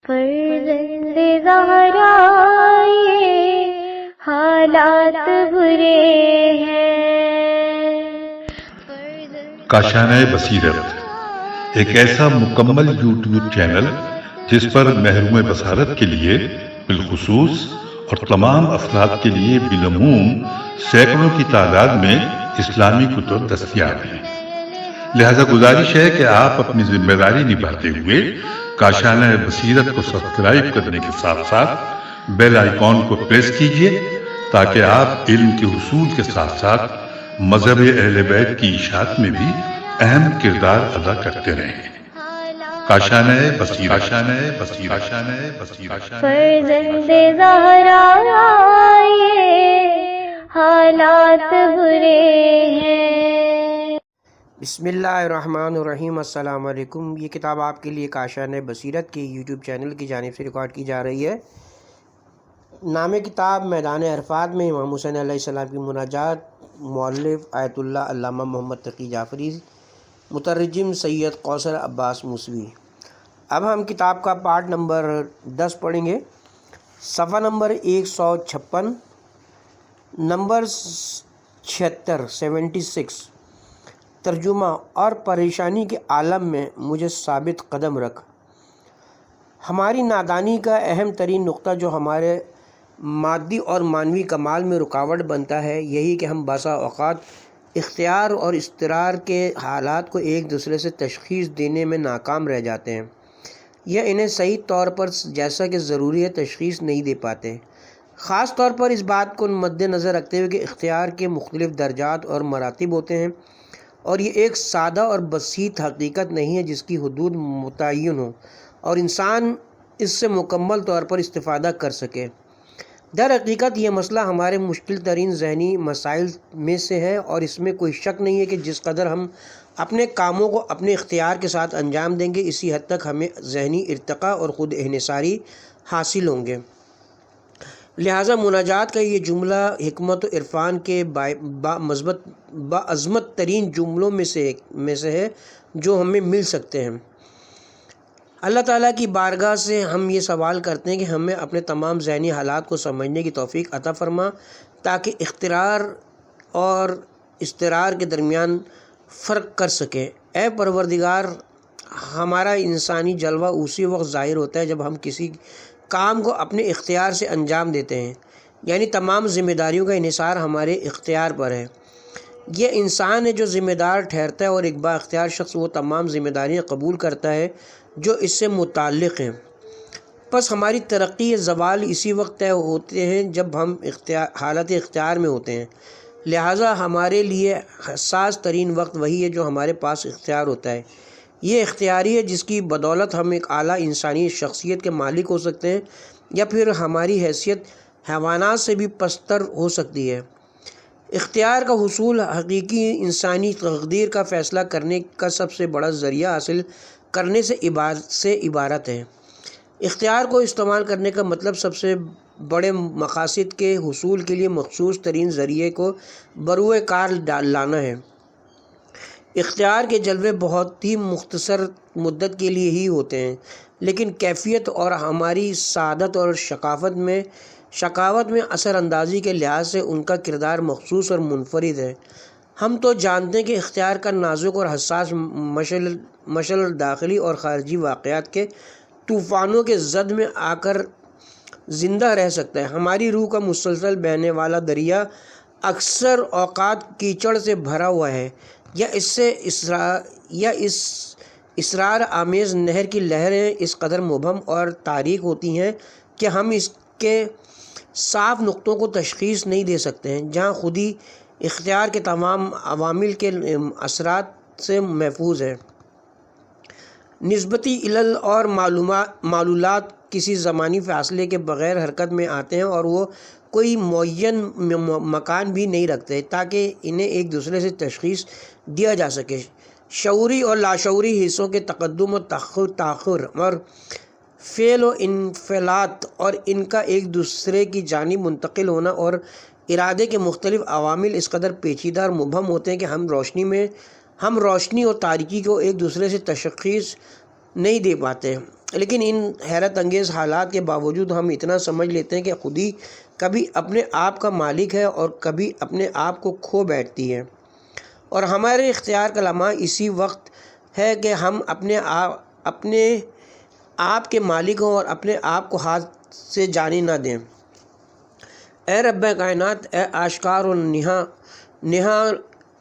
فرزند زہرا یہ حالات برے ہیں۔ کاشانہ بصیرت ایک ایسا مکمل یوٹیوب چینل جس پر محروم بصارت کے لیے بالخصوص اور تمام افراد کے لیے بالعموم سینکڑوں کی تعداد میں اسلامی کتب دستیاب ہیں۔ لہذا گزارش ہے کہ آپ اپنی ذمہ داری نبھاتے ہوئے کاشانہ بصیرت کو سبسکرائب کرنے کے ساتھ ساتھ بیل آئیکن کو پریس کیجیے تاکہ آپ علم کے حصول کے ساتھ ساتھ مذہب اہل بیت کی اشاعت میں بھی اہم کردار ادا کرتے رہیں۔ کاشانہ بصیرت۔ فرزند زہرا یہ حالات برے ہیں۔ بسم اللہ الرحمن الرحیم۔ السلام علیکم۔ یہ کتاب آپ کے لیے کاشانہ بصیرت کے یوٹیوب چینل کی جانب سے ریکارڈ کی جا رہی ہے۔ نام کتاب میدان عرفات میں امام حسین علیہ السلام کی مناجات، مؤلف آیت اللہ علامہ محمد تقی جعفری، مترجم سید کوثر عباس موسوی۔ اب ہم کتاب کا پارٹ نمبر 10 پڑھیں گے۔ صفحہ نمبر 156، نمبر 76۔ ترجمہ: اور پریشانی کے عالم میں مجھے ثابت قدم رکھ۔ ہماری نادانی کا اہم ترین نقطہ جو ہمارے مادی اور معنوی کمال میں رکاوٹ بنتا ہے یہی کہ ہم بسا اوقات اختیار اور اضطرار کے حالات کو ایک دوسرے سے تشخیص دینے میں ناکام رہ جاتے ہیں یا انہیں صحیح طور پر جیسا کہ ضروری ہے تشخیص نہیں دے پاتے، خاص طور پر اس بات کو مد نظر رکھتے ہوئے کہ اختیار کے مختلف درجات اور مراتب ہوتے ہیں اور یہ ایک سادہ اور بسیط حقیقت نہیں ہے جس کی حدود متعین ہو اور انسان اس سے مکمل طور پر استفادہ کر سکے۔ در حقیقت یہ مسئلہ ہمارے مشکل ترین ذہنی مسائل میں سے ہے اور اس میں کوئی شک نہیں ہے کہ جس قدر ہم اپنے کاموں کو اپنے اختیار کے ساتھ انجام دیں گے اسی حد تک ہمیں ذہنی ارتقاء اور خود انحصاری حاصل ہوں گے۔ لہٰذا مناجات کا یہ جملہ حکمت و عرفان کے باعظمت ترین جملوں میں سے ہے جو ہمیں مل سکتے ہیں۔ اللہ تعالیٰ کی بارگاہ سے ہم یہ سوال کرتے ہیں کہ ہمیں اپنے تمام ذہنی حالات کو سمجھنے کی توفیق عطا فرما تاکہ اختیار اور اضطرار کے درمیان فرق کر سکیں۔ اے پروردگار، ہمارا انسانی جلوہ اسی وقت ظاہر ہوتا ہے جب ہم کسی کام کو اپنے اختیار سے انجام دیتے ہیں، یعنی تمام ذمہ داریوں کا انحصار ہمارے اختیار پر ہے۔ یہ انسان ہے جو ذمہ دار ٹھہرتا ہے اور ایک با اختیار شخص وہ تمام ذمہ داریاں قبول کرتا ہے جو اس سے متعلق ہیں۔ پس ہماری ترقی زوال اسی وقت طے ہوتے ہیں جب ہم حالت اختیار میں ہوتے ہیں، لہٰذا ہمارے لیے حساس ترین وقت وہی ہے جو ہمارے پاس اختیار ہوتا ہے۔ یہ اختیاری ہے جس کی بدولت ہم ایک اعلیٰ انسانی شخصیت کے مالک ہو سکتے ہیں یا پھر ہماری حیثیت حیوانات سے بھی پستر ہو سکتی ہے۔ اختیار کا حصول حقیقی انسانی تقدیر کا فیصلہ کرنے کا سب سے بڑا ذریعہ حاصل کرنے سے عبارت ہے۔ اختیار کو استعمال کرنے کا مطلب سب سے بڑے مقاصد کے حصول کے لیے مخصوص ترین ذریعے کو بروئے کار لانا ہے۔ اختیار کے جلوے بہت ہی مختصر مدت کے لیے ہی ہوتے ہیں، لیکن کیفیت اور ہماری سعادت اور شقاوت میں اثر اندازی کے لحاظ سے ان کا کردار مخصوص اور منفرد ہے۔ ہم تو جانتے ہیں کہ اختیار کا نازک اور حساس مشعل داخلی اور خارجی واقعات کے طوفانوں کے زد میں آ کر زندہ رہ سکتا ہے۔ ہماری روح کا مسلسل بہنے والا دریا اکثر اوقات کیچڑ سے بھرا ہوا ہے یا اس اسرار آمیز نہر کی لہریں اس قدر مبہم اور تاریک ہوتی ہیں کہ ہم اس کے صاف نقطوں کو تشخیص نہیں دے سکتے ہیں، جہاں خودی اختیار کے تمام عوامل کے اثرات سے محفوظ ہے۔ نسبتی علل اور معلولات کسی زمانی فاصلے کے بغیر حرکت میں آتے ہیں اور وہ کوئی معین مکان بھی نہیں رکھتے تاکہ انہیں ایک دوسرے سے تشخیص دیا جا سکے۔ شعوری اور لاشعوری حصوں کے تقدم و تاخر اور فعل و انفعالات اور ان کا ایک دوسرے کی جانب منتقل ہونا اور ارادے کے مختلف عوامل اس قدر پیچیدہ اور مبہم ہوتے ہیں کہ ہم روشنی اور تاریکی کو ایک دوسرے سے تشخیص نہیں دے پاتے۔ لیکن ان حیرت انگیز حالات کے باوجود ہم اتنا سمجھ لیتے ہیں کہ خودی کبھی اپنے آپ کا مالک ہے اور کبھی اپنے آپ کو کھو بیٹھتی ہے، اور ہمارے اختیار کا لمحہ اسی وقت ہے کہ ہم اپنے آپ کے مالک ہوں اور اپنے آپ کو ہاتھ سے جانے نہ دیں۔ اے رب کائنات، اے آشکار و نہا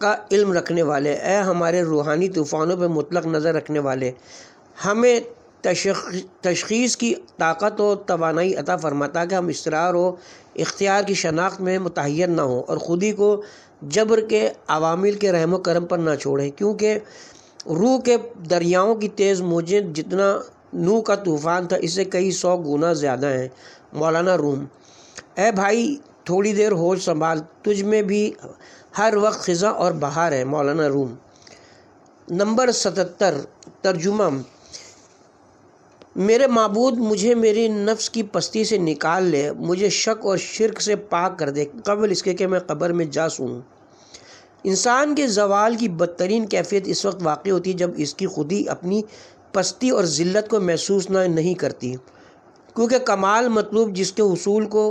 کا علم رکھنے والے، اے ہمارے روحانی طوفانوں پہ مطلق نظر رکھنے والے، ہمیں تشخیص کی طاقت و توانائی عطا فرما تاکہ ہم اصرار و اختیار کی شناخت میں متحیر نہ ہوں اور خودی کو جبر کے عوامل کے رحم و کرم پر نہ چھوڑیں، کیونکہ روح کے دریاؤں کی تیز موجیں جتنا نوح کا طوفان تھا اس سے کئی 100 گنا زیادہ ہیں۔ مولانا روم۔ اے بھائی تھوڑی دیر ہوش سنبھال، تجھ میں بھی ہر وقت خزاں اور بہار ہے۔ مولانا روم۔ نمبر 77۔ ترجمہ۔ میرے معبود، مجھے میری نفس کی پستی سے نکال لے، مجھے شک اور شرک سے پاک کر دے قبل اس کے کہ میں قبر میں جا سوں۔ انسان کے زوال کی بدترین کیفیت اس وقت واقع ہوتی ہے جب اس کی خودی اپنی پستی اور ذلت کو محسوس نہیں کرتی، کیونکہ کمال مطلوب جس کے حصول کو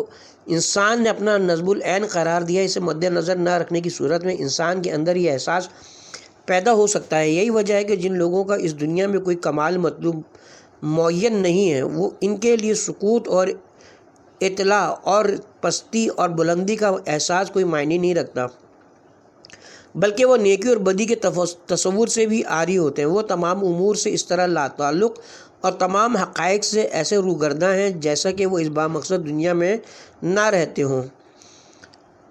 انسان نے اپنا نصب العین قرار دیا، اسے مد نظر نہ رکھنے کی صورت میں انسان کے اندر یہ احساس پیدا ہو سکتا ہے۔ یہی وجہ ہے کہ جن لوگوں کا اس دنیا میں کوئی کمال مطلوب معین نہیں ہے، وہ ان کے لیے سکوت اور اطلاع اور پستی اور بلندی کا احساس کوئی معنی نہیں رکھتا، بلکہ وہ نیکی اور بدی کے تصور سے بھی عاری ہوتے ہیں۔ وہ تمام امور سے اس طرح لا تعلق اور تمام حقائق سے ایسے روگرداں ہیں جیسا کہ وہ اس بامقصد دنیا میں نہ رہتے ہوں۔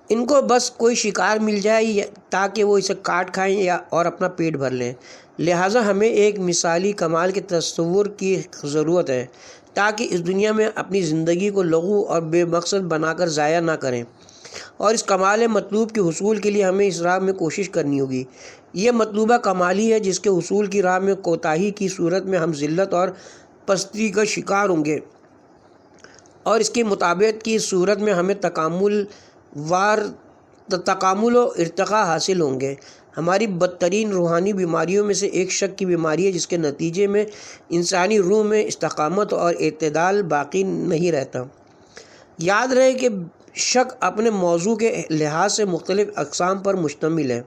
ان کو بس کوئی شکار مل جائے تاکہ وہ اسے کاٹ کھائیں اور اپنا پیٹ بھر لیں۔ لہٰذا ہمیں ایک مثالی کمال کے تصور کی ضرورت ہے تاکہ اس دنیا میں اپنی زندگی کو لغو اور بے مقصد بنا کر ضائع نہ کریں، اور اس کمال مطلوب کے حصول کے لیے ہمیں اس راہ میں کوشش کرنی ہوگی۔ یہ مطلوبہ کمال ہی ہے جس کے حصول کی راہ میں کوتاہی کی صورت میں ہم ذلت اور پستی کا شکار ہوں گے، اور اس کی مطابقت کی صورت میں ہمیں تکامل و ارتقاء حاصل ہوں گے۔ ہماری بدترین روحانی بیماریوں میں سے ایک شک کی بیماری ہے، جس کے نتیجے میں انسانی روح میں استقامت اور اعتدال باقی نہیں رہتا۔ یاد رہے کہ شک اپنے موضوع کے لحاظ سے مختلف اقسام پر مشتمل ہے۔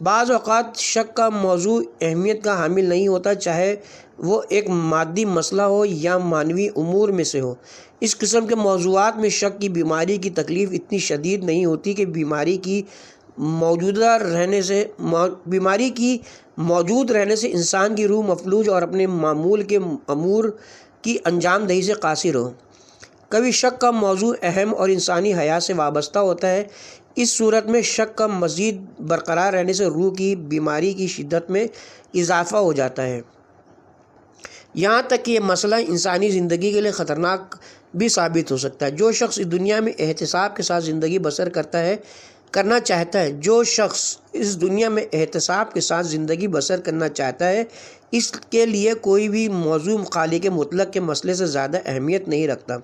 بعض اوقات شک کا موضوع اہمیت کا حامل نہیں ہوتا، چاہے وہ ایک مادی مسئلہ ہو یا معنوی امور میں سے ہو۔ اس قسم کے موضوعات میں شک کی بیماری کی تکلیف اتنی شدید نہیں ہوتی کہ بیماری کی موجود رہنے سے انسان کی روح مفلوج اور اپنے معمول کے امور کی انجام دہی سے قاصر ہو۔ کبھی شک کا موضوع اہم اور انسانی حیات سے وابستہ ہوتا ہے۔ اس صورت میں شک کا مزید برقرار رہنے سے روح کی بیماری کی شدت میں اضافہ ہو جاتا ہے، یہاں تک کہ یہ مسئلہ انسانی زندگی کے لیے خطرناک بھی ثابت ہو سکتا ہے۔ جو شخص اس دنیا میں احتساب کے ساتھ زندگی بسر کرنا چاہتا ہے اس کے لیے کوئی بھی موضوع خالق مطلق کے مسئلے سے زیادہ اہمیت نہیں رکھتا۔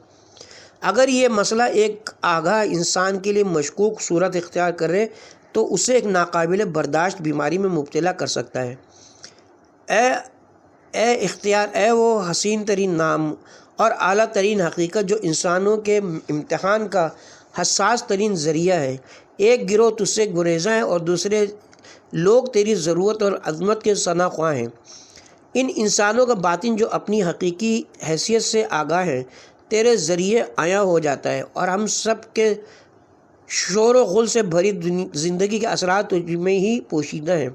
اگر یہ مسئلہ ایک آگاہ انسان کے لیے مشکوک صورت اختیار کرے تو اسے ایک ناقابل برداشت بیماری میں مبتلا کر سکتا ہے۔ اے اختیار، اے وہ حسین ترین نام اور اعلیٰ ترین حقیقت جو انسانوں کے امتحان کا حساس ترین ذریعہ ہے۔ ایک گروہ تجھ سے گریزاں ہے اور دوسرے لوگ تیری ضرورت اور عظمت کے ثنا خواں ہیں۔ ان انسانوں کا باطن جو اپنی حقیقی حیثیت سے آگاہ ہیں تیرے ذریعے عیاں ہو جاتا ہے، اور ہم سب کے شور و غل سے بھری زندگی کے اثرات تجھ میں ہی پوشیدہ ہیں۔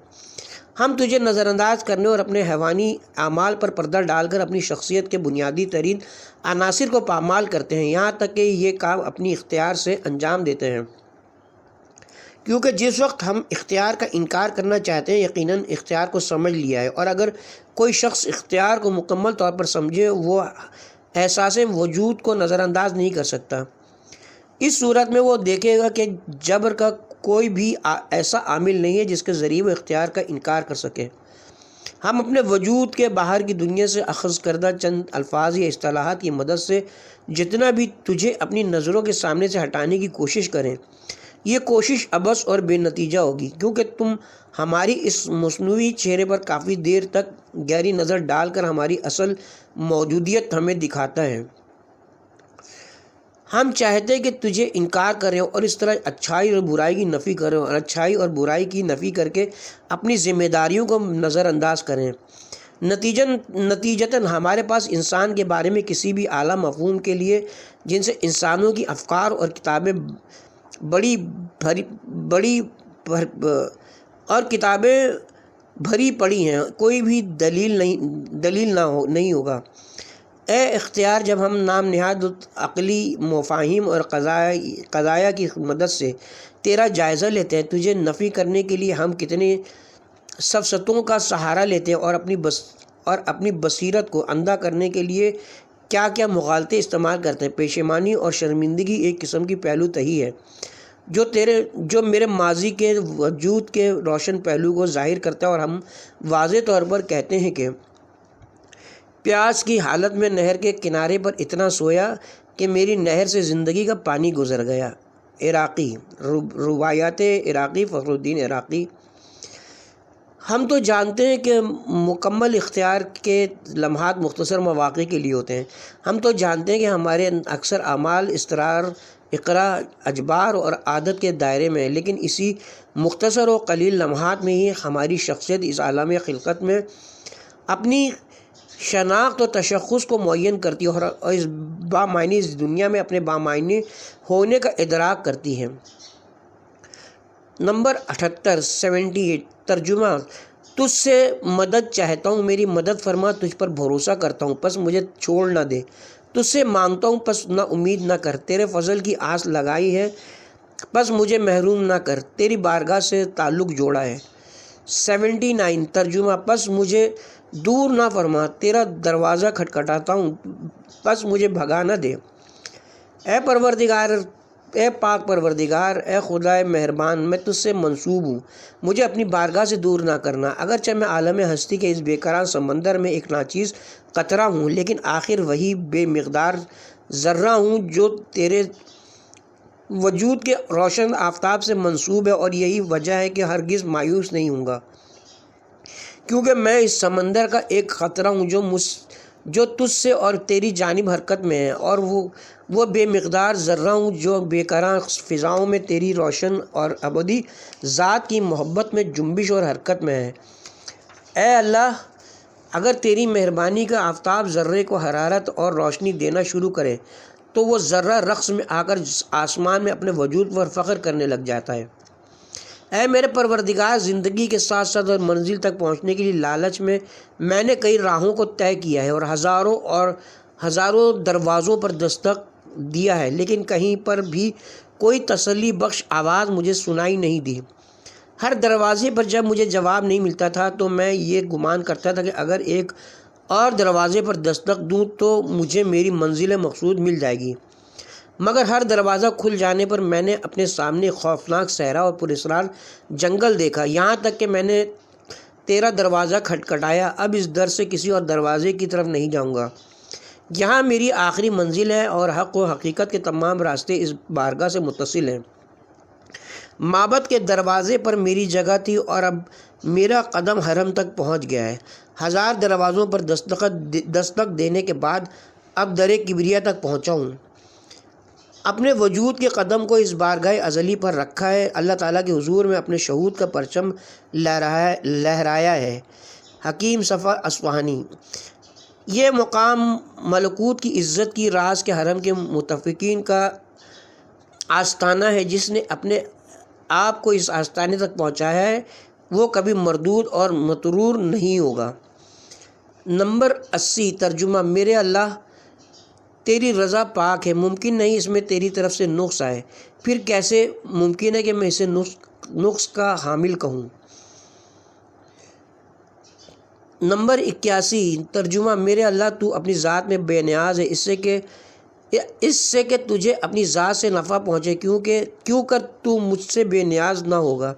ہم تجھے نظر انداز کرنے اور اپنے حیوانی اعمال پر پردہ ڈال کر اپنی شخصیت کے بنیادی ترین عناصر کو پامال کرتے ہیں، یہاں تک کہ یہ کام اپنی اختیار سے انجام دیتے ہیں، کیونکہ جس وقت ہم اختیار کا انکار کرنا چاہتے ہیں یقیناً اختیار کو سمجھ لیا ہے، اور اگر کوئی شخص اختیار کو مکمل طور پر سمجھے وہ احساس وجود کو نظر انداز نہیں کر سکتا۔ اس صورت میں وہ دیکھے گا کہ جبر کا کوئی بھی ایسا عامل نہیں ہے جس کے ذریعے وہ اختیار کا انکار کر سکے۔ ہم اپنے وجود کے باہر کی دنیا سے اخذ کردہ چند الفاظ یا اصطلاحات کی مدد سے جتنا بھی تجھے اپنی نظروں کے سامنے سے ہٹانے کی کوشش کریں، یہ کوشش عبث اور بے نتیجہ ہوگی، کیونکہ تم ہماری اس مصنوعی چہرے پر کافی دیر تک گہری نظر ڈال کر ہماری اصل موجودیت ہمیں دکھاتا ہے۔ ہم چاہتے ہیں کہ تجھے انکار کریں اور اس طرح اچھائی اور برائی کی نفی کریں اور اچھائی اور برائی کی نفی کر کے اپنی ذمہ داریوں کو نظر انداز کریں۔ نتیجتاً ہمارے پاس انسان کے بارے میں کسی بھی اعلیٰ مفہوم کے لیے جن سے انسانوں کی افکار اور کتابیں بھری پڑی ہیں کوئی بھی دلیل نہیں ہوگا۔ اے اختیار، جب ہم نام نہاد عقلی مفاہیم اور قضایا کی مدد سے تیرا جائزہ لیتے ہیں، تجھے نفی کرنے کے لیے ہم کتنے سفسطوں کا سہارا لیتے ہیں اور اپنی بصیرت کو اندھا کرنے کے لیے کیا کیا مغالطے استعمال کرتے ہیں۔ پشیمانی اور شرمندگی ایک قسم کی پہلو تہی ہے جو میرے ماضی کے وجود کے روشن پہلو کو ظاہر کرتا ہے، اور ہم واضح طور پر کہتے ہیں کہ پیاس کی حالت میں نہر کے کنارے پر اتنا سویا کہ میری نہر سے زندگی کا پانی گزر گیا۔ عراقی روایات عراقی، فخر الدین عراقی۔ ہم تو جانتے ہیں کہ مکمل اختیار کے لمحات مختصر مواقع کے لیے ہوتے ہیں۔ ہم تو جانتے ہیں کہ ہمارے اکثر اعمال اضطرار، اقرا، اجبار اور عادت کے دائرے میں ہیں، لیکن اسی مختصر و قلیل لمحات میں ہی ہماری شخصیت اس عالم خلقت میں اپنی شناخت و تشخص کو معین کرتی ہے اور اس دنیا میں اپنے بامعنی ہونے کا ادراک کرتی ہے۔ نمبر 78 ترجمہ۔ تجھ سے مدد چاہتا ہوں، میری مدد فرما، تجھ پر بھروسہ کرتا ہوں پس مجھے چھوڑ نہ دے، تجھ سے مانگتا ہوں پس نہ امید نہ کر، تیرے فضل کی آس لگائی ہے پس مجھے محروم نہ کر، تیری بارگاہ سے تعلق جوڑا ہے۔ 79 ترجمہ۔ پس مجھے دور نہ فرما، تیرا دروازہ کھٹکھٹاتا ہوں پس مجھے بھگا نہ دے۔ اے پاک پروردگار، اے خدائے مہربان، میں تجھ سے منسوب ہوں، مجھے اپنی بارگاہ سے دور نہ کرنا۔ اگرچہ میں عالم ہستی کے اس بے قرار سمندر میں ایک ناچیز قطرہ ہوں، لیکن آخر وہی بے مقدار ذرہ ہوں جو تیرے وجود کے روشن آفتاب سے منسوب ہے، اور یہی وجہ ہے کہ ہرگز مایوس نہیں ہوں گا، کیونکہ میں اس سمندر کا ایک قطرہ ہوں جو تجھ سے اور تیری جانب حرکت میں ہے، اور وہ بے مقدار ذرہ ہوں جو بے قرار فضاؤں میں تیری روشن اور ابدی ذات کی محبت میں جنبش اور حرکت میں ہے۔ اے اللہ، اگر تیری مہربانی کا آفتاب ذرے کو حرارت اور روشنی دینا شروع کرے تو وہ ذرہ رقص میں آ کر آسمان میں اپنے وجود پر فخر کرنے لگ جاتا ہے۔ اے میرے پروردگار، زندگی کے ساتھ ساتھ اور منزل تک پہنچنے کے لیے لالچ میں نے کئی راہوں کو طے کیا ہے اور ہزاروں دروازوں پر دستک دیا ہے، لیکن کہیں پر بھی کوئی تسلی بخش آواز مجھے سنائی نہیں دی۔ ہر دروازے پر جب مجھے جواب نہیں ملتا تھا تو میں یہ گمان کرتا تھا کہ اگر ایک اور دروازے پر دستک دوں تو مجھے میری منزل مقصود مل جائے گی، مگر ہر دروازہ کھل جانے پر میں نے اپنے سامنے خوفناک صحرا اور پراسرار جنگل دیکھا، یہاں تک کہ میں نے تیرا دروازہ کھٹکھٹایا۔ اب اس در سے کسی اور دروازے کی طرف نہیں جاؤں گا، یہاں میری آخری منزل ہے اور حق و حقیقت کے تمام راستے اس بارگاہ سے متصل ہیں۔ معبد کے دروازے پر میری جگہ تھی اور اب میرا قدم حرم تک پہنچ گیا ہے۔ ہزار دروازوں پر دستک دینے کے بعد اب در کبریا تک پہنچا ہوں۔ اپنے وجود کے قدم کو اس بارگاہ ازلی پر رکھا ہے، اللہ تعالیٰ کے حضور میں اپنے شہود کا پرچم لہرایا ہے۔ حکیم صفا اصفہانی۔ یہ مقام ملکوت کی عزت کی راز کے حرم کے متفقین کا آستانہ ہے، جس نے اپنے آپ کو اس آستانے تک پہنچایا ہے وہ کبھی مردود اور مطرور نہیں ہوگا۔ نمبر 80 ترجمہ۔ میرے اللہ، تیری رضا پاک ہے، ممکن نہیں اس میں تیری طرف سے نقص آئے، پھر کیسے ممکن ہے کہ میں اسے نقص کا حامل کہوں۔ نمبر 81 ترجمہ۔ میرے اللہ، تو اپنی ذات میں بے نیاز ہے، اس سے کہ تجھے اپنی ذات سے نفع پہنچے، کیوں کر تو مجھ سے بے نیاز نہ ہوگا۔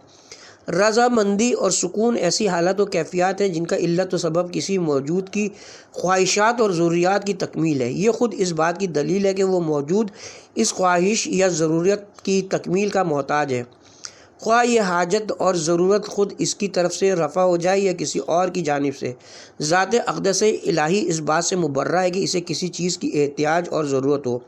رضامندی اور سکون ایسی حالت و کیفیات ہیں جن کا علت و سبب کسی موجود کی خواہشات اور ضروریات کی تکمیل ہے۔ یہ خود اس بات کی دلیل ہے کہ وہ موجود اس خواہش یا ضرورت کی تکمیل کا محتاج ہے۔ خواہ یہ حاجت اور ضرورت خود اس کی طرف سے رفع ہو جائے یا کسی اور کی جانب سے۔ ذات اقدس الہی اس بات سے مبرہ ہے کہ اسے کسی چیز کی احتیاج اور ضرورت ہو،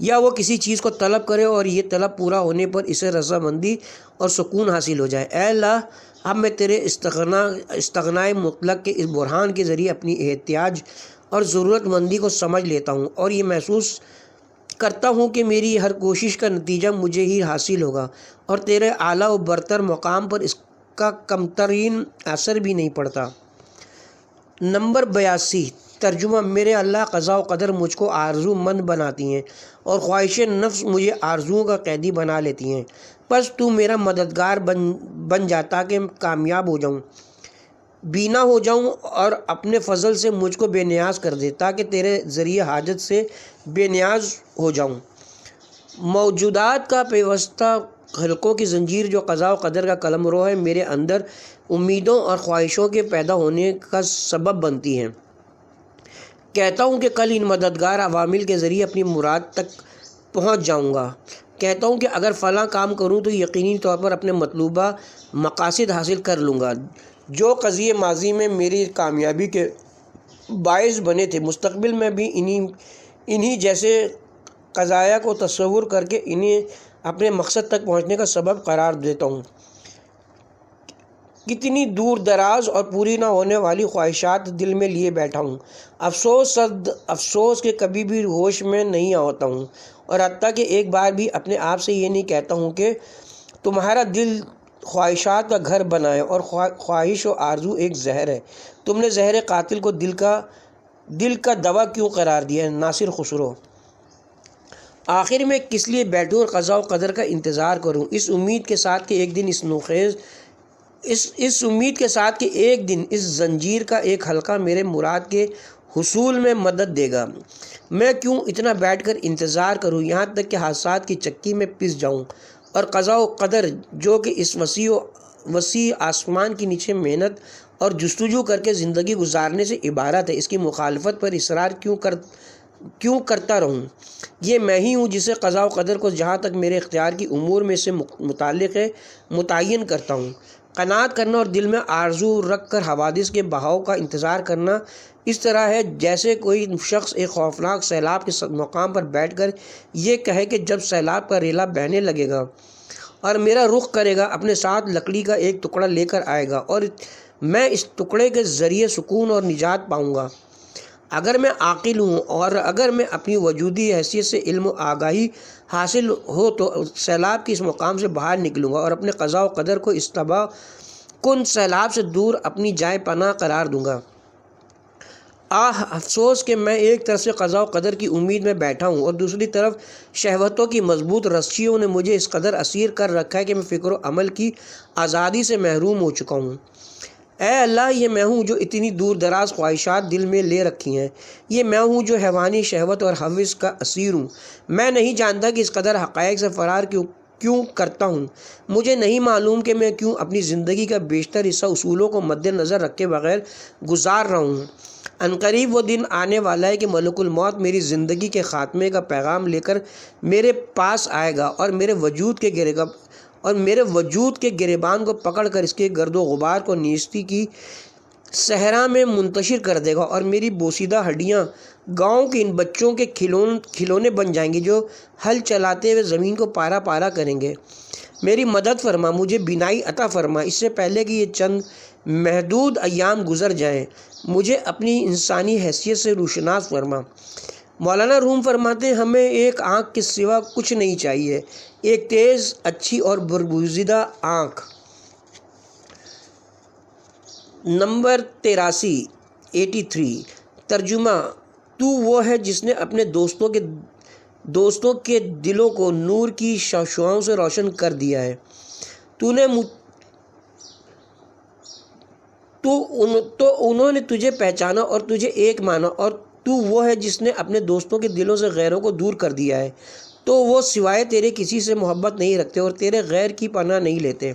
یا وہ کسی چیز کو طلب کرے اور یہ طلب پورا ہونے پر اسے رضامندی اور سکون حاصل ہو جائے۔ اے اللہ، اب میں تیرے استغنائے مطلق کے اس برہان کے ذریعے اپنی احتیاج اور ضرورت مندی کو سمجھ لیتا ہوں، اور یہ محسوس کرتا ہوں کہ میری ہر کوشش کا نتیجہ مجھے ہی حاصل ہوگا، اور تیرے اعلیٰ و برتر مقام پر اس کا کمترین اثر بھی نہیں پڑتا۔ نمبر 82 ترجمہ۔ میرے اللہ، قضاء و قدر مجھ کو آرزو مند بناتی ہیں اور خواہش نفس مجھے آرزوؤں کا قیدی بنا لیتی ہیں، پس تو میرا مددگار بن جا تاکہ کامیاب ہو جاؤں، بینا ہو جاؤں، اور اپنے فضل سے مجھ کو بے نیاز کر دے تاکہ تیرے ذریعے حاجت سے بے نیاز ہو جاؤں۔ موجودات کا پیوستہ خلقوں کی زنجیر جو قضاء و قدر کا قلمرو ہے، میرے اندر امیدوں اور خواہشوں کے پیدا ہونے کا سبب بنتی ہیں۔ کہتا ہوں کہ کل ان مددگار عوامل کے ذریعے اپنی مراد تک پہنچ جاؤں گا۔ کہتا ہوں کہ اگر فلاں کام کروں تو یقینی طور پر اپنے مطلوبہ مقاصد حاصل کر لوں گا۔ جو قضیے ماضی میں میری کامیابی کے باعث بنے تھے، مستقبل میں بھی انہی جیسے قضایا کو تصور کر کے انہیں اپنے مقصد تک پہنچنے کا سبب قرار دیتا ہوں۔ کتنی دور دراز اور پوری نہ ہونے والی خواہشات دل میں لیے بیٹھا ہوں۔ افسوس کہ کبھی بھی ہوش میں نہیں ہوتا ہوں، اور حتیٰ کہ ایک بار بھی اپنے آپ سے یہ نہیں کہتا ہوں کہ تمہارا دل خواہشات کا گھر بنا ہے، اور خواہش و آرزو ایک زہر ہے، تم نے زہر قاتل کو دل کا دوا کیوں قرار دیا ہے؟ ناصر خسرو۔ آخر میں کس لیے بیٹھوں اور قضاء و قدر کا انتظار کروں، اس امید کے ساتھ کہ ایک دن اس زنجیر کا ایک حلقہ میرے مراد کے حصول میں مدد دے گا۔ میں کیوں اتنا بیٹھ کر انتظار کروں یہاں تک کہ حادثات کی چکی میں پس جاؤں، اور قضاء و قدر جو کہ اس وسیع آسمان کے نیچے محنت اور جستجو کر کے زندگی گزارنے سے عبارت ہے، اس کی مخالفت پر اصرار کیوں کرتا رہوں؟ یہ میں ہی ہوں جسے قضاء و قدر کو جہاں تک میرے اختیار کی امور میں سے متعلق ہے متعین کرتا ہوں۔ قناعت کرنا اور دل میں آرزو رکھ کر حوادث کے بہاؤ کا انتظار کرنا اس طرح ہے جیسے کوئی شخص ایک خوفناک سیلاب کے مقام پر بیٹھ کر یہ کہے کہ جب سیلاب کا ریلا بہنے لگے گا اور میرا رخ کرے گا، اپنے ساتھ لکڑی کا ایک ٹکڑا لے کر آئے گا، اور میں اس ٹکڑے کے ذریعے سکون اور نجات پاؤں گا۔ اگر میں عاقل ہوں اور اگر میں اپنی وجودی حیثیت سے علم و آگاہی حاصل ہو تو سیلاب کے اس مقام سے باہر نکلوں گا اور اپنے قضاء و قدر کو اس تباہ کن سیلاب سے دور اپنی جائے پناہ قرار دوں گا۔ افسوس کہ میں ایک طرف سے قضاء و قدر کی امید میں بیٹھا ہوں اور دوسری طرف شہوتوں کی مضبوط رسیوں نے مجھے اس قدر اسیر کر رکھا ہے کہ میں فکر و عمل کی آزادی سے محروم ہو چکا ہوں۔ اے اللہ، یہ میں ہوں جو اتنی دور دراز خواہشات دل میں لے رکھی ہیں، یہ میں ہوں جو حیوانی شہوت اور ہوس کا اسیر ہوں۔ میں نہیں جانتا کہ اس قدر حقائق سے فرار کیوں کرتا ہوں۔ مجھے نہیں معلوم کہ میں کیوں اپنی زندگی کا بیشتر حصہ اصولوں کو مد نظر رکھے بغیر گزار رہا ہوں۔ عنقریب وہ دن آنے والا ہے کہ ملک الموت میری زندگی کے خاتمے کا پیغام لے کر میرے پاس آئے گا اور میرے وجود کے گریبان کو پکڑ کر اس کے گرد و غبار کو نیستی کی صحرا میں منتشر کر دے گا، اور میری بوسیدہ ہڈیاں گاؤں کے ان بچوں کے کھلونے بن جائیں گے جو ہل چلاتے ہوئے زمین کو پارا پارا کریں گے۔ میری مدد فرما، مجھے بینائی عطا فرما، اس سے پہلے کہ یہ چند محدود ایام گزر جائیں، مجھے اپنی انسانی حیثیت سے روشناس فرما۔ مولانا روم فرماتے ہیں، ہمیں ایک آنکھ کے سوا کچھ نہیں چاہیے، ایک تیز، اچھی اور برگزیدہ آنکھ۔ نمبر 83 ترجمہ۔ تو وہ ہے جس نے اپنے دوستوں کے دلوں کو نور کی شعاعوں سے روشن کر دیا ہے۔ تو انہوں نے تجھے پہچانا اور تجھے ایک مانا، اور تو وہ ہے جس نے اپنے دوستوں کے دلوں سے غیروں کو دور کر دیا ہے، تو وہ سوائے تیرے کسی سے محبت نہیں رکھتے اور تیرے غیر کی پناہ نہیں لیتے۔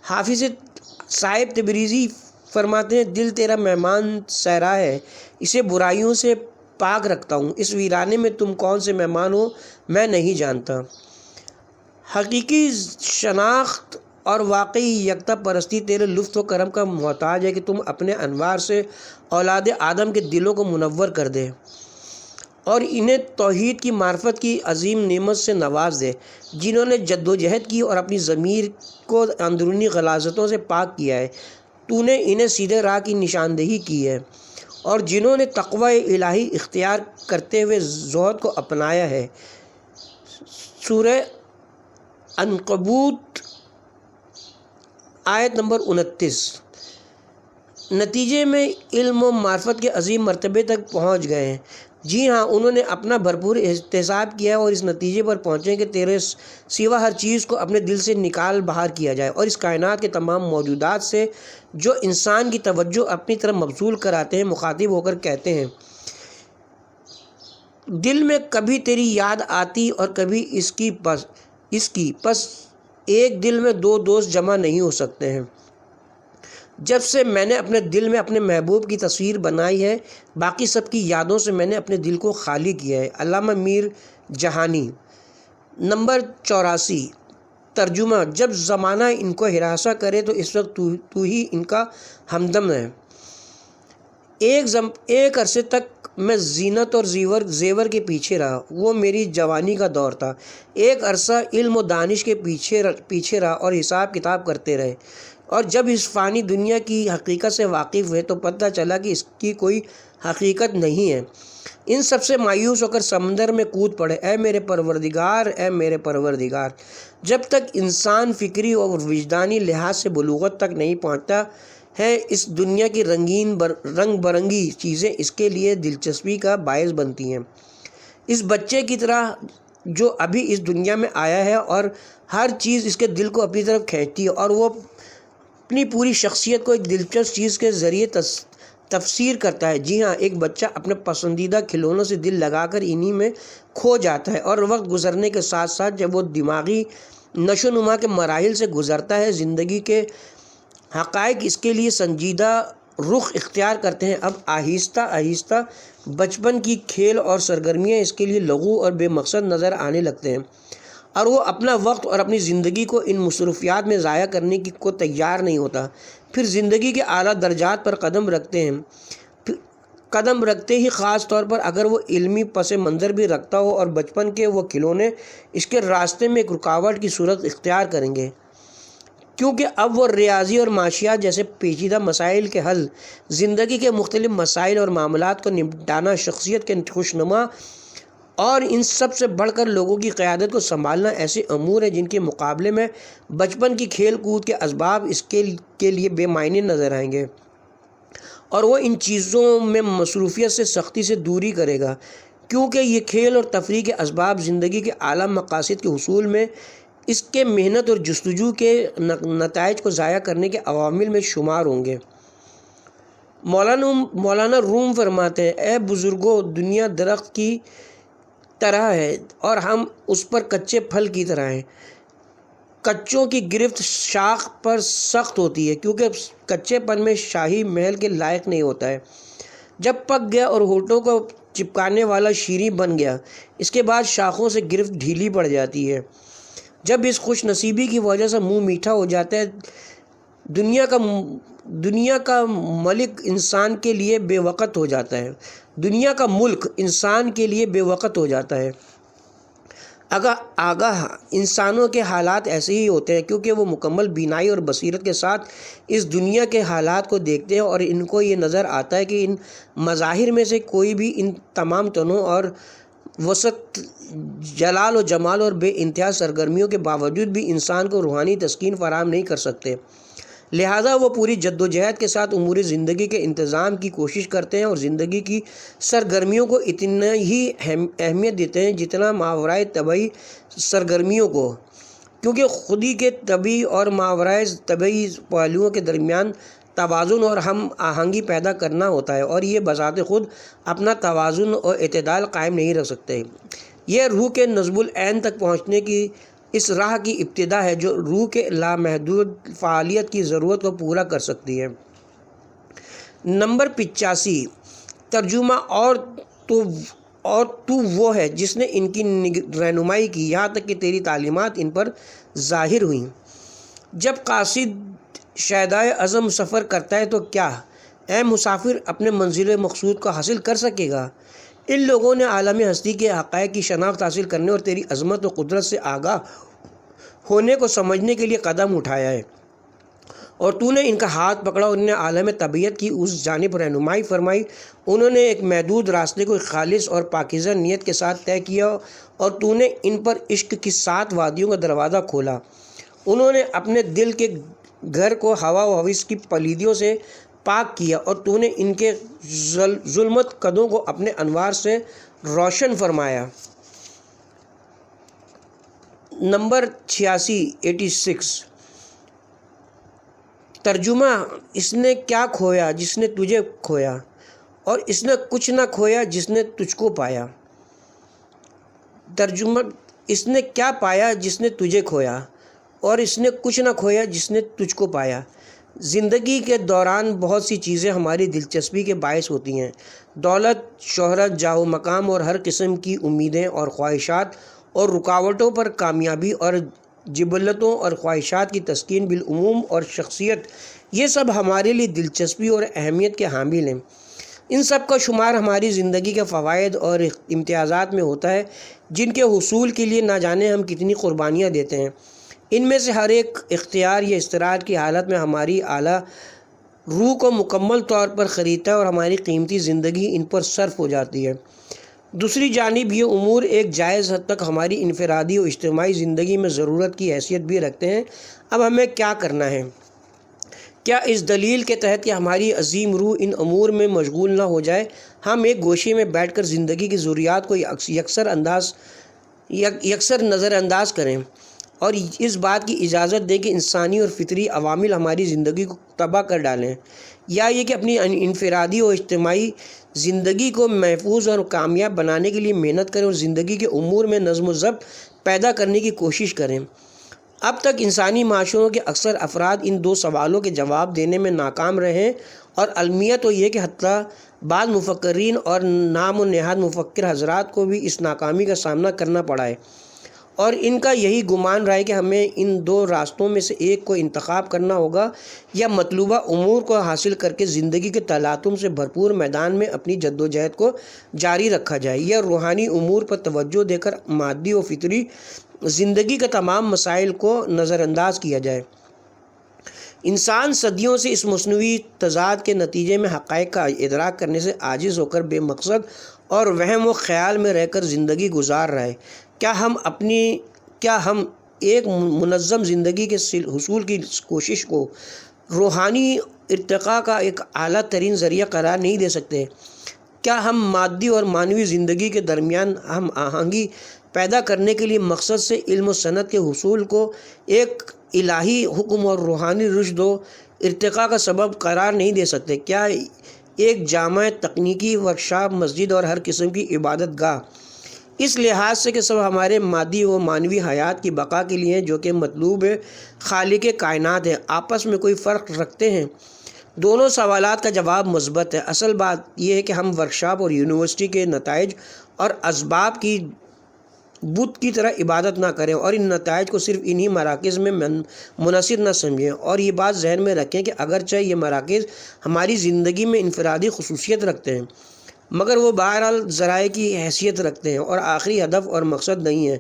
حافظ صاحب تبریزی فرماتے ہیں، دل تیرا مہمان صحرا ہے، اسے برائیوں سے پاک رکھتا ہوں، اس ویرانے میں تم کون سے مہمان ہو میں نہیں جانتا۔ حقیقی شناخت اور واقعی یکتا پرستی تیرے لطف و کرم کا محتاج ہے کہ تم اپنے انوار سے اولاد آدم کے دلوں کو منور کر دے اور انہیں توحید کی معرفت کی عظیم نعمت سے نواز دے، جنہوں نے جد و جہد کی اور اپنی ضمیر کو اندرونی غلاظتوں سے پاک کیا ہے۔ تو نے انہیں سیدھے راہ کی نشاندہی کی ہے، اور جنہوں نے تقوی الہی اختیار کرتے ہوئے زہد کو اپنایا ہے۔ سورہ عنکبوت آیت نمبر 29۔ نتیجے میں علم و معرفت کے عظیم مرتبے تک پہنچ گئے ہیں۔ جی ہاں، انہوں نے اپنا بھرپور احتساب کیا اور اس نتیجے پر پہنچے کہ تیرے سوا ہر چیز کو اپنے دل سے نکال باہر کیا جائے، اور اس کائنات کے تمام موجودات سے جو انسان کی توجہ اپنی طرف مبذول کراتے ہیں، مخاطب ہو کر کہتے ہیں، دل میں کبھی تیری یاد آتی اور کبھی اس کی پس ایک دل میں دو دوست جمع نہیں ہو سکتے ہیں۔ جب سے میں نے اپنے دل میں اپنے محبوب کی تصویر بنائی ہے، باقی سب کی یادوں سے میں نے اپنے دل کو خالی کیا ہے۔ علامہ میر جہانی۔ نمبر 84۔ ترجمہ: جب زمانہ ان کو ہراساں کرے تو اس وقت تو ہی ان کا ہمدم ہے۔ ایک عرصے تک میں زینت اور زیور کے پیچھے رہا، وہ میری جوانی کا دور تھا۔ ایک عرصہ علم و دانش کے پیچھے رہا اور حساب کتاب کرتے رہے، اور جب اس فانی دنیا کی حقیقت سے واقف ہوئے تو پتہ چلا کہ اس کی کوئی حقیقت نہیں ہے۔ ان سب سے مایوس ہو کر سمندر میں کود پڑے، اے میرے پروردگار، اے میرے پروردگار۔ جب تک انسان فکری اور وجدانی لحاظ سے بلوغت تک نہیں پہنچتا ہے، اس دنیا کی رنگ برنگی چیزیں اس کے لیے دلچسپی کا باعث بنتی ہیں۔ اس بچے کی طرح جو ابھی اس دنیا میں آیا ہے، اور ہر چیز اس کے دل کو اپنی طرف کھینچتی ہے، اور وہ اپنی پوری شخصیت کو ایک دلچسپ چیز کے ذریعے تفسیر کرتا ہے۔ جی ہاں، ایک بچہ اپنے پسندیدہ کھلونوں سے دل لگا کر انہی میں کھو جاتا ہے، اور وقت گزرنے کے ساتھ ساتھ جب وہ دماغی نشو و نما کے مراحل سے گزرتا ہے، زندگی کے حقائق اس کے لیے سنجیدہ رخ اختیار کرتے ہیں۔ اب آہستہ آہستہ بچپن کی کھیل اور سرگرمیاں اس کے لیے لغو اور بے مقصد نظر آنے لگتے ہیں، اور وہ اپنا وقت اور اپنی زندگی کو ان مصروفیات میں ضائع کرنے کو تیار نہیں ہوتا۔ پھر زندگی کے اعلیٰ درجات پر قدم رکھتے ہی، خاص طور پر اگر وہ علمی پس منظر بھی رکھتا ہو، اور بچپن کے وہ کھلونے اس کے راستے میں ایک رکاوٹ کی صورت اختیار کریں گے، کیونکہ اب وہ ریاضی اور معاشیات جیسے پیچیدہ مسائل کے حل، زندگی کے مختلف مسائل اور معاملات کو نپٹانا، شخصیت کے خوشنما اور ان سب سے بڑھ کر لوگوں کی قیادت کو سنبھالنا ایسے امور ہیں جن کے مقابلے میں بچپن کی کھیل کود کے اسباب اس کے لیے بے معنی نظر آئیں گے، اور وہ ان چیزوں میں مصروفیت سے سختی سے دوری کرے گا، کیونکہ یہ کھیل اور تفریح کے اسباب زندگی کے اعلیٰ مقاصد کے حصول میں اس کے محنت اور جستجو کے نتائج کو ضائع کرنے کے عوامل میں شمار ہوں گے۔ مولانا روم فرماتے ہیں، اے بزرگوں، دنیا درخت کی طرح ہے اور ہم اس پر کچے پھل کی طرح ہیں۔ کچوں کی گرفت شاخ پر سخت ہوتی ہے، کیونکہ کچے پن میں شاہی محل کے لائق نہیں ہوتا ہے۔ جب پک گیا اور ہونٹوں کو چپکانے والا شیریں بن گیا، اس کے بعد شاخوں سے گرفت ڈھیلی پڑ جاتی ہے۔ جب اس خوش نصیبی کی وجہ سے منہ میٹھا ہو جاتا ہے، دنیا کا ملک انسان کے لیے بے وقت ہو جاتا ہے۔ دنیا کا ملک انسان کے لیے بے وقت ہو جاتا ہے۔ آگاہ انسانوں کے حالات ایسے ہی ہوتے ہیں، کیونکہ وہ مکمل بینائی اور بصیرت کے ساتھ اس دنیا کے حالات کو دیکھتے ہیں، اور ان کو یہ نظر آتا ہے کہ ان مظاہر میں سے کوئی بھی ان تمام تنوع اور وسعت، جلال و جمال اور بے انتہا سرگرمیوں کے باوجود بھی انسان کو روحانی تسکین فراہم نہیں کر سکتے۔ لہٰذا وہ پوری جد و جہد کے ساتھ امور زندگی کے انتظام کی کوشش کرتے ہیں، اور زندگی کی سرگرمیوں کو اتنا ہی اہمیت دیتے ہیں جتنا ماورائے طبعی سرگرمیوں کو، کیونکہ خودی کے طبعی اور ماورائے طبعی پہلوؤں کے درمیان توازن اور ہم آہنگی پیدا کرنا ہوتا ہے، اور یہ بذات خود اپنا توازن اور اعتدال قائم نہیں رکھ سکتے۔ یہ روح کے نصب العین تک پہنچنے کی اس راہ کی ابتدا ہے جو روح کے لامحدود فعالیت کی ضرورت کو پورا کر سکتی ہے۔ نمبر 85۔ ترجمہ: اور تو اور تو وہ ہے جس نے ان کی رہنمائی کی یہاں تک کہ تیری تعلیمات ان پر ظاہر ہوئیں۔ جب قاصد شیدائے عزم سفر کرتا ہے تو کیا اے مسافر اپنے منزل مقصود کو حاصل کر سکے گا؟ ان لوگوں نے عالم ہستی کے حقائق کی شناخت حاصل کرنے اور تیری عظمت و قدرت سے آگاہ ہونے کو سمجھنے کے لیے قدم اٹھایا ہے، اور تو نے ان کا ہاتھ پکڑا، انہوں نے عالم طبیعت کی اس جانب رہنمائی فرمائی، انہوں نے ایک محدود راستے کو ایک خالص اور پاکیزہ نیت کے ساتھ طے کیا، اور تو نے ان پر عشق کی 7 وادیوں کا دروازہ کھولا، انہوں نے اپنے دل کے گھر کو ہوا و ہوس کی پلیدیوں سے پاک کیا، اور تو نے ان کے ظلمت قدوں کو اپنے انوار سے روشن فرمایا۔ نمبر 86 ترجمہ: اس نے کیا کھویا جس نے تجھے کھویا، اور اس نے کچھ نہ کھویا جس نے تجھ کو پایا۔ ترجمہ: اس نے کیا پایا جس نے تجھے کھویا، اور اس نے کچھ نہ کھویا جس نے تجھ کو پایا۔ زندگی کے دوران بہت سی چیزیں ہماری دلچسپی کے باعث ہوتی ہیں، دولت، شہرت، جاہ و مقام اور ہر قسم کی امیدیں اور خواہشات اور رکاوٹوں پر کامیابی اور جبلتوں اور خواہشات کی تسکین بالعموم اور شخصیت، یہ سب ہمارے لیے دلچسپی اور اہمیت کے حامل ہیں۔ ان سب کا شمار ہماری زندگی کے فوائد اور امتیازات میں ہوتا ہے، جن کے حصول کے لیے نہ جانے ہم کتنی قربانیاں دیتے ہیں۔ ان میں سے ہر ایک اختیار یا اضطرار کی حالت میں ہماری اعلیٰ روح کو مکمل طور پر خریدتا ہے اور ہماری قیمتی زندگی ان پر صرف ہو جاتی ہے۔ دوسری جانب یہ امور ایک جائز حد تک ہماری انفرادی اور اجتماعی زندگی میں ضرورت کی حیثیت بھی رکھتے ہیں۔ اب ہمیں کیا کرنا ہے؟ کیا اس دلیل کے تحت کہ ہماری عظیم روح ان امور میں مشغول نہ ہو جائے، ہم ایک گوشے میں بیٹھ کر زندگی کی ضروریات کو یکسر نظر انداز کریں اور اس بات کی اجازت دیں کہ انسانی اور فطری عوامل ہماری زندگی کو تباہ کر ڈالیں، یا یہ کہ اپنی انفرادی اور اجتماعی زندگی کو محفوظ اور کامیاب بنانے کے لیے محنت کریں اور زندگی کے امور میں نظم و ضبط پیدا کرنے کی کوشش کریں؟ اب تک انسانی معاشروں کے اکثر افراد ان 2 سوالوں کے جواب دینے میں ناکام رہے ہیں، اور المیہ تو یہ کہ حتیٰ بعض مفکرین اور نام و نہاد مفکر حضرات کو بھی اس ناکامی کا سامنا کرنا پڑا ہے، اور ان کا یہی گمان رہا ہے کہ ہمیں ان 2 راستوں میں سے ایک کو انتخاب کرنا ہوگا، یا مطلوبہ امور کو حاصل کر کے زندگی کے تلاطم سے بھرپور میدان میں اپنی جدوجہد کو جاری رکھا جائے، یا روحانی امور پر توجہ دے کر مادی و فطری زندگی کے تمام مسائل کو نظر انداز کیا جائے۔ انسان صدیوں سے اس مصنوعی تضاد کے نتیجے میں حقائق کا ادراک کرنے سے عاجز ہو کر بے مقصد اور وہم و خیال میں رہ کر زندگی گزار رہا ہے۔ کیا ہم ایک منظم زندگی کے حصول کی کوشش کو روحانی ارتقاء کا ایک اعلیٰ ترین ذریعہ قرار نہیں دے سکتے؟ کیا ہم مادی اور معنوی زندگی کے درمیان ہم آہنگی پیدا کرنے کے لیے مقصد سے علم و صنعت کے حصول کو ایک الہی حکم اور روحانی رشد و ارتقاء کا سبب قرار نہیں دے سکتے؟ کیا ایک جامع تکنیکی ورکشاپ، مسجد اور ہر قسم کی عبادت گاہ اس لحاظ سے کہ سب ہمارے مادی و معنوی حیات کی بقا کے لیے جو کہ مطلوب خالق کائنات ہے، آپس میں کوئی فرق رکھتے ہیں؟ دونوں سوالات کا جواب مثبت ہے۔ اصل بات یہ ہے کہ ہم ورکشاپ اور یونیورسٹی کے نتائج اور اسباب کی بت کی طرح عبادت نہ کریں، اور ان نتائج کو صرف انہی مراکز میں منحصر نہ سمجھیں، اور یہ بات ذہن میں رکھیں کہ اگرچہ یہ مراکز ہماری زندگی میں انفرادی خصوصیت رکھتے ہیں، مگر وہ بہرحال ذرائع کی حیثیت رکھتے ہیں اور آخری ہدف اور مقصد نہیں ہے۔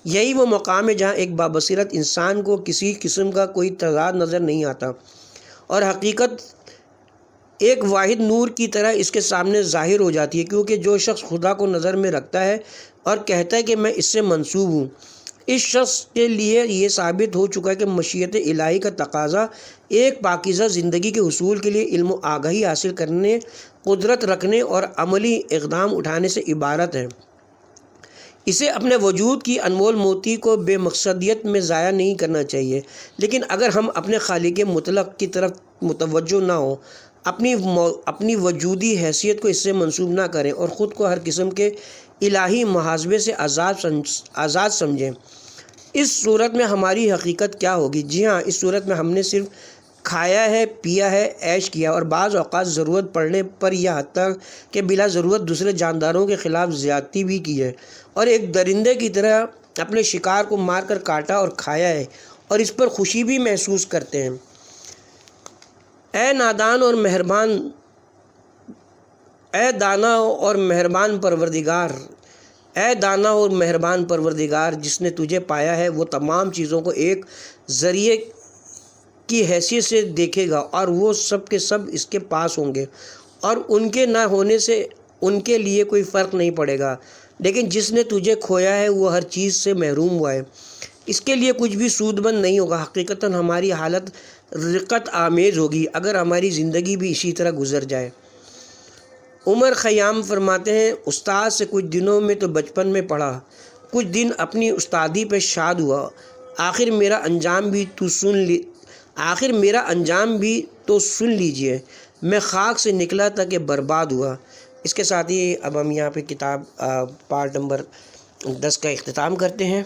یہی وہ مقام ہے جہاں ایک بابصیرت انسان کو کسی قسم کا کوئی تضاد نظر نہیں آتا، اور حقیقت ایک واحد نور کی طرح اس کے سامنے ظاہر ہو جاتی ہے، کیونکہ جو شخص خدا کو نظر میں رکھتا ہے اور کہتا ہے کہ میں اس سے منسوب ہوں، اس شخص کے لیے یہ ثابت ہو چکا ہے کہ مشیت الہی کا تقاضا ایک پاکیزہ زندگی کے حصول کے لیے علم و آگاہی حاصل کرنے، قدرت رکھنے اور عملی اقدام اٹھانے سے عبارت ہے۔ اسے اپنے وجود کی انمول موتی کو بے مقصدیت میں ضائع نہیں کرنا چاہیے، لیکن اگر ہم اپنے خالق مطلق کی طرف متوجہ نہ ہوں، اپنی وجودی حیثیت کو اس سے منسوب نہ کریں اور خود کو ہر قسم کے الہی محاسبے سے آزاد سمجھیں، اس صورت میں ہماری حقیقت کیا ہوگی؟ جی ہاں، اس صورت میں ہم نے صرف کھایا ہے، پیا ہے، عیش کیا، اور بعض اوقات ضرورت پڑنے پر یا حتیٰ کہ بلا ضرورت دوسرے جانداروں کے خلاف زیادتی بھی کی ہے، اور ایک درندے کی طرح اپنے شکار کو مار کر کاٹا اور کھایا ہے، اور اس پر خوشی بھی محسوس کرتے ہیں۔ اے نادان اور مہربان، اے دانا اور مہربان پروردگار، اے دانا اور مہربان پروردگار، جس نے تجھے پایا ہے وہ تمام چیزوں کو ایک ذریعے کی حیثیت سے دیکھے گا، اور وہ سب کے سب اس کے پاس ہوں گے، اور ان کے نہ ہونے سے ان کے لیے کوئی فرق نہیں پڑے گا۔ لیکن جس نے تجھے کھویا ہے وہ ہر چیز سے محروم ہوا ہے، اس کے لیے کچھ بھی سود مند نہیں ہوگا۔ حقیقتاً ہماری حالت رقت آمیز ہوگی اگر ہماری زندگی بھی اسی طرح گزر جائے۔ عمر خیام فرماتے ہیں، استاد سے کچھ دنوں میں تو بچپن میں پڑھا، کچھ دن اپنی استادی پہ شاد ہوا، آخر میرا انجام بھی تو سن لیجئے، میں خاک سے نکلا تھا کہ برباد ہوا۔ اس کے ساتھ ہی اب ہم یہاں پہ کتاب پارٹ نمبر 10 کا اختتام کرتے ہیں۔